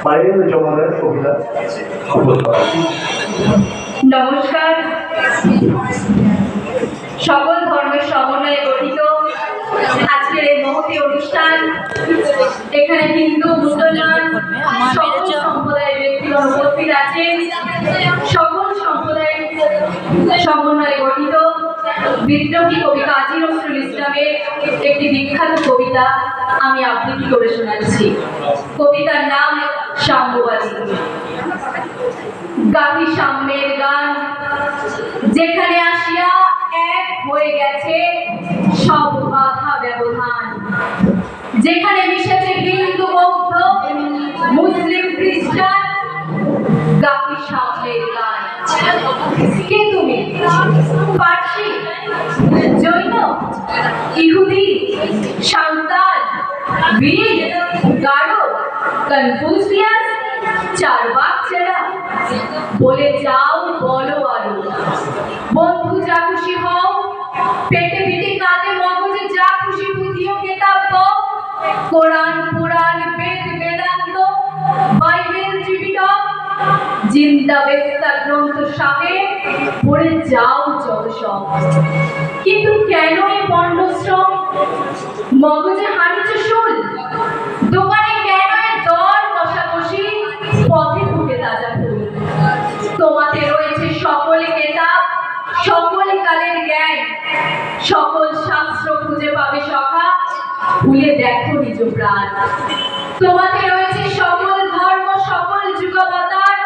মায়ের জমাদার কবিতা। নমস্কার। সকল ধর্মের সমন্বয়ে গঠিত আজকের এই মহতী অনুষ্ঠান, এখানে হিন্দু মুসলমান সকল সম্প্রদায়ের ব্যক্তিগণ উপস্থিত আছেন। সকল সম্প্রদায়ের সমন্বয়ে গঠিত বিদ্রোহী কবি কাজী নজরুল ইসলামের একটি বিখ্যাত কবিতা আমি আবৃত্তি করে শোনাচ্ছি। কবিতার নাম সাম্যবাদী। গাভী সাম্যের গান, যেখানে আসিয়া এক হয়ে গেছে সব বাধা ব্যবধান, যেখানে মিশেছে হিন্দু বৌদ্ধ মুসলিম খ্রিস্টান, গাভী সাম্যের গান। কে তুমি? পার্সি, জৈন, ইহুদি, সাঁওতাল, বীর, গারো, কনফুসিয়াস, চারবাক চেরা, বলে যাও বলো আরো। বন্ধু যা খুশি হও, পেটে পিঠে কাঁধে মগজে যা খুশি বুঝিও কেতাব, কোরআন পুরাণ বেদ বেদান্ত বাইবেল জীবিতক, জিন্দা বেস্তা গ্রন্থ সাথে পড়ে যাও যত সব। কিন্তু কেন এই পণ্ডশ্রম? মগজে হারিছে শুল, দোকানে কেন দর কষাকষি, পথে ফুটে তাজা ফুল। তোমাতে রয়েছে সকল কেতাব, সকল কালের জ্ঞান, সকল শাস্ত্র খুঁজে পাবে সখা, ভুলে দেখো নিজ প্রাণ। তোমাতে রয়েছে সকল ধর্ম, সকল যুগাবতার,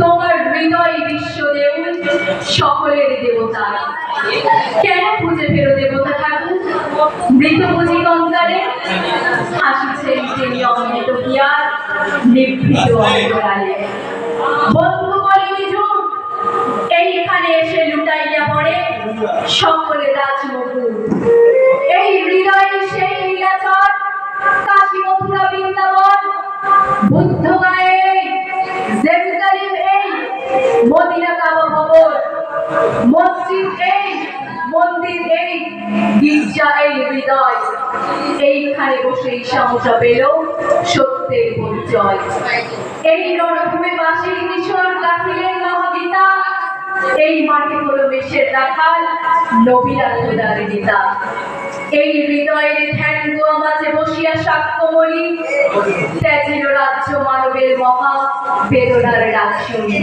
তোমার হৃদয় বিশ্ব দেউল, সকলের দেবতা। কেন খুঁজে ফেরো দেবতা ঠাকুর? মৃত বুঝি কঙ্কালে হাসিছেন তিনি অমৃত পিয়ার নিভৃত অন্তরালে। বন্ধু বলি নিঝুম, এইখানে এসে লুটাইয়া পড়ে সকলে রাজমুকুট। এই হৃদয়ে সেই লীলাচর, কাশী মথুরা বৃন্দাবন, বুদ্ধ গায়ে জেরুজালেম, এই মদিনা কাবা ভবন, মসজিদ এই, মন্দির এই, গির্জা এই হৃদয়। এইখানে বসে সমতা পেল সত্যের পরিচয়। এই রণভূমে বাসির কিশোর গাছিলেন মহাগীতা, এই মাঠে হলো মেষের রাখাল নবীরা খোদার গীতা। এই হৃদয়ের ধ্যানগুয়া মাঝে বসিয়া সাক্ষ্যমণি, ত্যাজিল রাজ্য মানবের মহা বেদনার ডাক শুনি।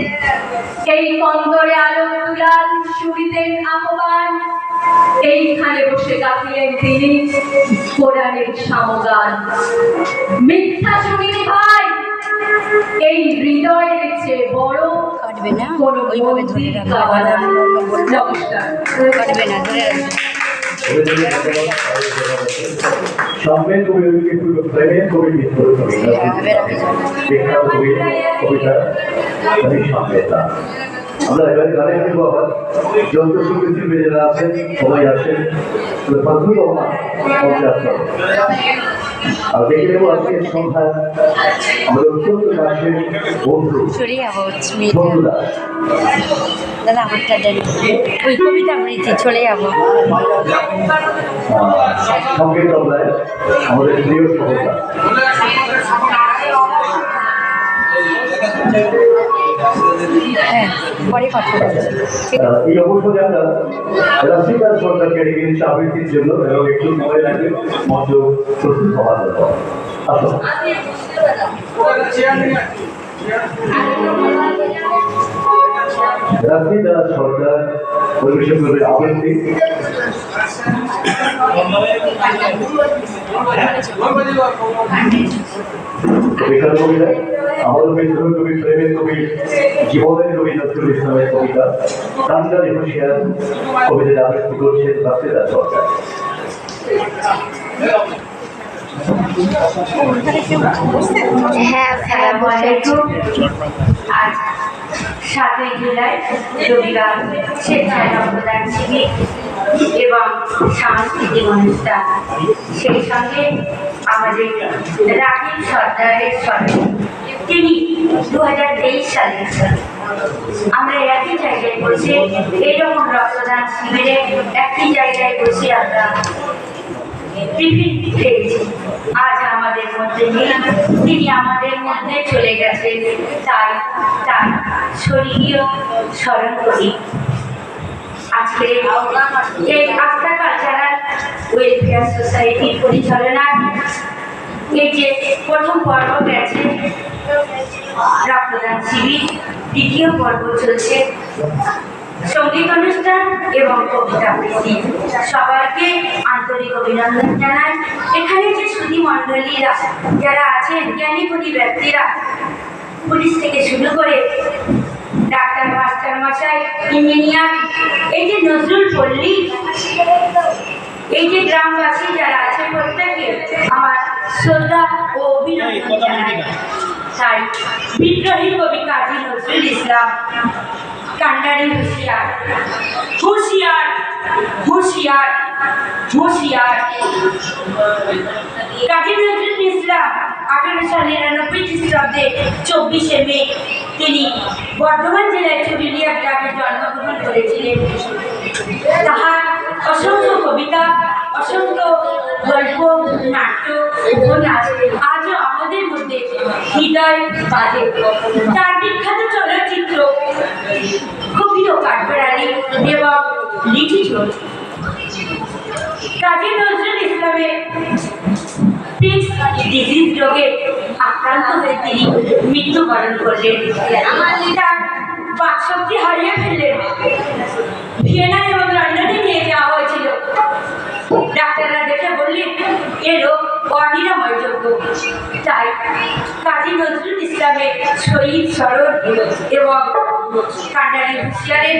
এই কন্দরে আলোক তুলাল শুনিতেন আহ্বান, এইখানে বসে গাহিলেন তিনি কোরআনের সামগান। মিথ্যা শুনিনি ভাই, এই হৃদয়ের চেয়ে বড় কোন মন্দির কাবা না। নমস্কার। সম্মেদ কবি প্রেমের কবি বিখ্যাত কবি কবিতা আমি সম্মেদা। আমরা এবারে গানে আসবো আবার যন্ত্র শিল্পী যারা আছেন সবাই আসেন, ফজলুর রহমান মঞ্চে আসতে হবে। আর দেখে নেবো আজকের সন্ধ্যায় আমাদের অত্যন্ত কাছের বন্ধু বন্ধুরা। দাদা আমারটা দেন, ওই কবিতা আবৃত্তি চলে যাবো। সঙ্গে তবলায় আমাদের প্রিয় সহযোগিতা। হ্যাঁ, পরে কথা বলছি। এই অবসরে আমরা রাশিদার সরকারকে ডেকে নিচ্ছি আবৃত্তির জন্য, এবং একটু সময় লাগবে মঞ্চ প্রস্তুত হওয়ার জন্য। আসুন। রাশিদার সরকার পরিবেশন করবে আবৃত্তি। বিখ্যাত কবিতা, আমাদের বিদ্রোহ কবি প্রেমের কবি জীবনের কবি নজরুল ইসলামের কবিতা কান্দারি হুঁশিয়ার কবিতা আবৃত্তি করছেন রাশিদার সরকার। আজ 7ই জুলাই রবিবার স্বেচ্ছায় রক্তদান শিবির এবং সাংস্কৃতিক অনুষ্ঠান, সেই সঙ্গে আমাদের রাকিব সর্দারের সঙ্গে তিনি 2023 সালে আমরা একই জায়গায় বসে এইরকম রক্তদান শিবিরে একই জায়গায় বসে আমরা টিফিন খেয়েছি, আজ আমাদের মধ্যে নেই, তিনি আমাদের মধ্যে চলে গেছেন, তাই তার শরীরীয় স্মরণ করি। আজকে এই আস্থা কালচারাল ওয়েলফেয়ার সোসাইটির পরিচালনায় এই যে প্রথম পর্ব গেছে রক্তদান শিবির, দ্বিতীয় পর্ব চলছে সঙ্গীত অনুষ্ঠান এবং কবিতা আবৃত্তি। সবাইকে আন্তরিক অভিনন্দন জানাই। এখানে যে সুধী মণ্ডলীরা যারা আছেন, জ্ঞানীগুণী ব্যক্তিরা, পুলিশ থেকে শুরু করে ডাক্তার, মাস্টার মশাই, ইঞ্জিনিয়ার, এই যে নজরুল পল্লী, এই যে গ্রামবাসী যারা আছে, প্রত্যেকে আমার শ্রদ্ধা ও অভিনন্দন জানাই। তাই বিদ্রোহী কবি কাজী নজরুল ইসলাম কান্ডারি হুঁশিয়ার, হুঁশিয়ার, হুঁশিয়ার, হুঁশিয়ার। কাজী নজরুল ইসলাম 1899 খ্রিস্টাব্দে 24শে মে তিনি বর্ধমান জেলায় চুরুলিয়া গ্রামে জন্মগ্রহণ করেছিলেন। তাহার অসংখ্য কবিতা, অসংখ্য গল্প, নাট্য, উপন্যাস আজও আমাদের মধ্যে হৃদয় বাঁধে। তার বিখ্যাত চলচ্চিত্র কবি ও কাঠবেড়ালি এবং লিচি চোর। কাজী নজরুল ইসলামের পিক্স ডিজিজ রোগে আক্রান্ত হয়ে তিনি মৃত্যুবরণ করলেন। তার বাকশক্তি হারিয়ে ফেললেন। ভিয়েনা এবং লন্ডনে নিয়ে যাওয়া হয়েছিল। ডাক্তাররা দেখে বললেন এ রোগ অনিরাময়যোগ্য। তাই কাজী নজরুল ইসলামের শহীদ স্মরণ এবং কান্ডারি হুঁশিয়ারের